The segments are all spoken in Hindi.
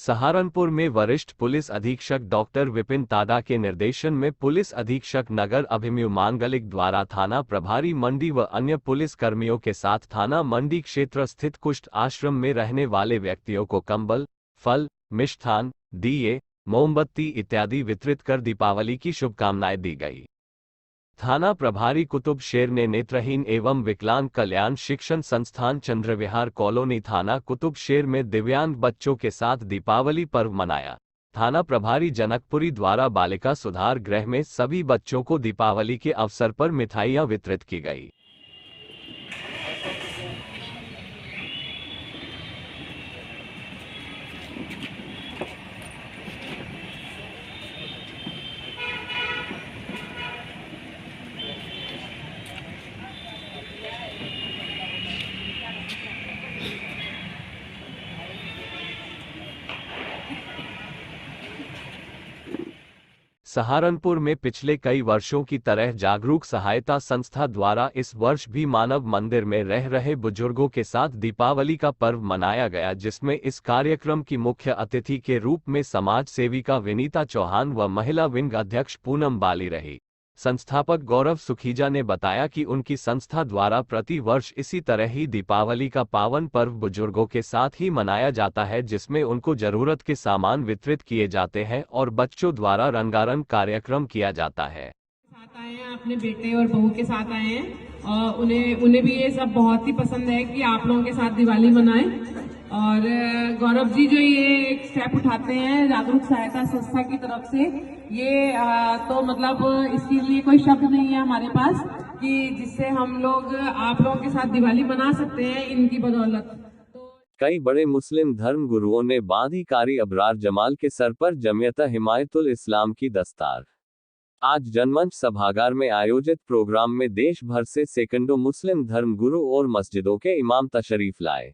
सहारनपुर में वरिष्ठ पुलिस अधीक्षक डॉक्टर विपिन तादा के निर्देशन में पुलिस अधीक्षक नगर अभिमन्यु मांगलिक द्वारा थाना प्रभारी मंडी व अन्य पुलिस कर्मियों के साथ थाना मंडी क्षेत्र स्थित कुष्ठ आश्रम में रहने वाले व्यक्तियों को कंबल, फल, मिष्ठान, दिए, मोमबत्ती इत्यादि वितरित कर दीपावली की शुभकामनाएं दी गई। थाना प्रभारी कुतुब शेर ने नेत्रहीन एवं विकलांग कल्याण शिक्षण संस्थान चंद्रविहार कॉलोनी थाना कुतुब शेर में दिव्यांग बच्चों के साथ दीपावली पर्व मनाया। थाना प्रभारी जनकपुरी द्वारा बालिका सुधार गृह में सभी बच्चों को दीपावली के अवसर पर मिठाइयां वितरित की गई। सहारनपुर में पिछले कई वर्षों की तरह जागरूक सहायता संस्था द्वारा इस वर्ष भी मानव मंदिर में रह रहे बुजुर्गों के साथ दीपावली का पर्व मनाया गया, जिसमें इस कार्यक्रम की मुख्य अतिथि के रूप में समाज सेविका विनीता चौहान व महिला विंग अध्यक्ष पूनम बाली रही। संस्थापक गौरव सुखीजा ने बताया कि उनकी संस्था द्वारा प्रति वर्ष इसी तरह ही दीपावली का पावन पर्व बुजुर्गों के साथ ही मनाया जाता है, जिसमें उनको जरूरत के सामान वितरित किए जाते हैं और बच्चों द्वारा रंगारंग कार्यक्रम किया जाता है। साथ आए हैं, अपने बेटे और बहू के साथ आए हैं और उन्हें भी ये सब बहुत ही पसंद है कि आप लोगों के साथ दिवाली मनाएं। और गौरव जी जो ये एक स्टेप उठाते हैं जागरूक सहायता संस्था की तरफ से, ये तो मतलब इसके लिए कोई शब्द नहीं है हमारे पास कि जिससे हम लोग आप लोगों के साथ दिवाली मना सकते हैं इनकी बदौलत। कई बड़े मुस्लिम धर्म गुरुओं ने बांधी कारी अबरार जमाल के सर पर जमियत हिमायतुल इस्लाम की दस्तार। आज जनमंच सभागार में आयोजित प्रोग्राम में देश भर से सैकड़ों मुस्लिम धर्म गुरु और मस्जिदों के इमाम तशरीफ लाए।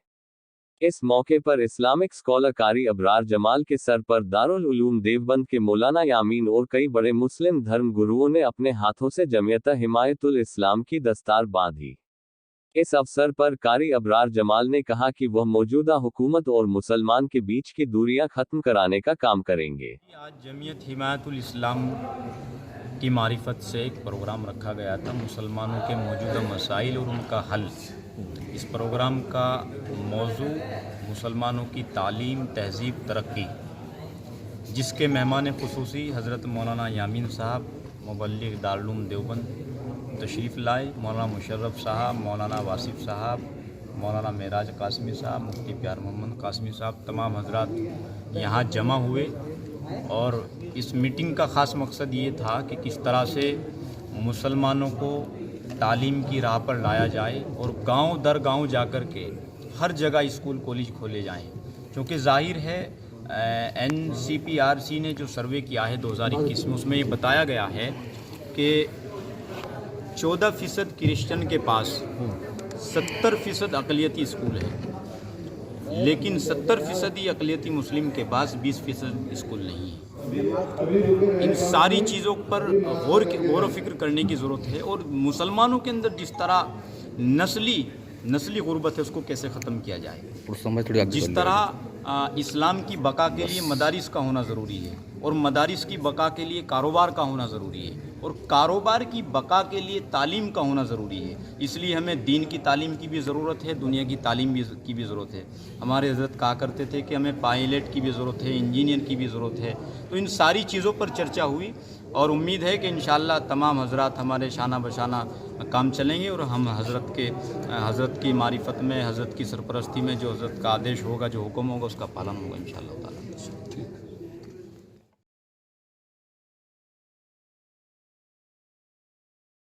इस मौके पर इस्लामिक स्कॉलर कारी अबरार जमाल के सर पर दारुल उलूम देवबंद के मौलाना यामीन और कई बड़े मुस्लिम धर्म गुरुओं ने अपने हाथों से जमियत हिमायतुल इस्लाम की दस्तार बांधी। इस अवसर पर कारी अबरार जमाल ने कहा कि वह मौजूदा हुकूमत और मुसलमान के बीच की दूरियां खत्म कराने का काम करेंगे। आज जमियत हिमायतुल इस्लाम की मारिफत से एक प्रोग्राम रखा गया था, मुसलमानों के मौजूदा मसाइल और उनका हल। इस प्रोग्राम का मौजू मुसलमानों की तालीम, तहजीब, तरक्की, जिसके मेहमान खुसूसी हज़रत मौलाना यामीन साहब मुबल्लिग दारुल उलूम देवबंद तशरीफ़ लाए। मौलाना मुशर्रफ साहब, मौलाना वासिफ साहब, मौलाना मेराज कासमी साहब, मुफ्ती प्यार मोहम्मद कासमी साहब, तमाम हजरात यहाँ जमा हुए और इस मीटिंग का ख़ास मकसद ये था कि किस तरह से मुसलमानों को तालीम की राह पर लाया जाए और गांव दर गांव जाकर के हर जगह स्कूल कॉलेज खोले जाएं, क्योंकि जाहिर है NCPRC ने जो सर्वे किया है 2021 में, उसमें ये बताया गया है कि 14% क्रिश्चियन के पास 70% अक़लियती स्कूल है, लेकिन 70% ही अक़लियती मुस्लिम के पास 20% स्कूल नहीं है। इन सारी चीज़ों पर गौर व फिक्र करने की ज़रूरत है और मुसलमानों के अंदर जिस तरह नस्ली गुर्बत है उसको कैसे ख़त्म किया जाए। जिस तरह इस्लाम की बका के लिए मदारिस का होना ज़रूरी है और मदारिस की बका के लिए कारोबार का होना ज़रूरी है और कारोबार की बका के लिए तालीम का होना ज़रूरी है। इसलिए हमें दीन की तालीम की भी ज़रूरत है, दुनिया की तालीम की भी ज़रूरत है। हमारे हज़रत कहा करते थे कि हमें पायलट की भी ज़रूरत है, इंजीनियर की भी ज़रूरत है। तो इन सारी चीज़ों पर चर्चा हुई और उम्मीद है कि इंशाअल्लाह तमाम हजरात हमारे शाना बशाना काम चलेंगे और हम हज़रत की मारिफत में, हज़रत की सरपरस्ती में जो हज़रत का आदेश होगा, जो हुक्म होगा, उसका पालन होगा इंशाअल्लाह ताला।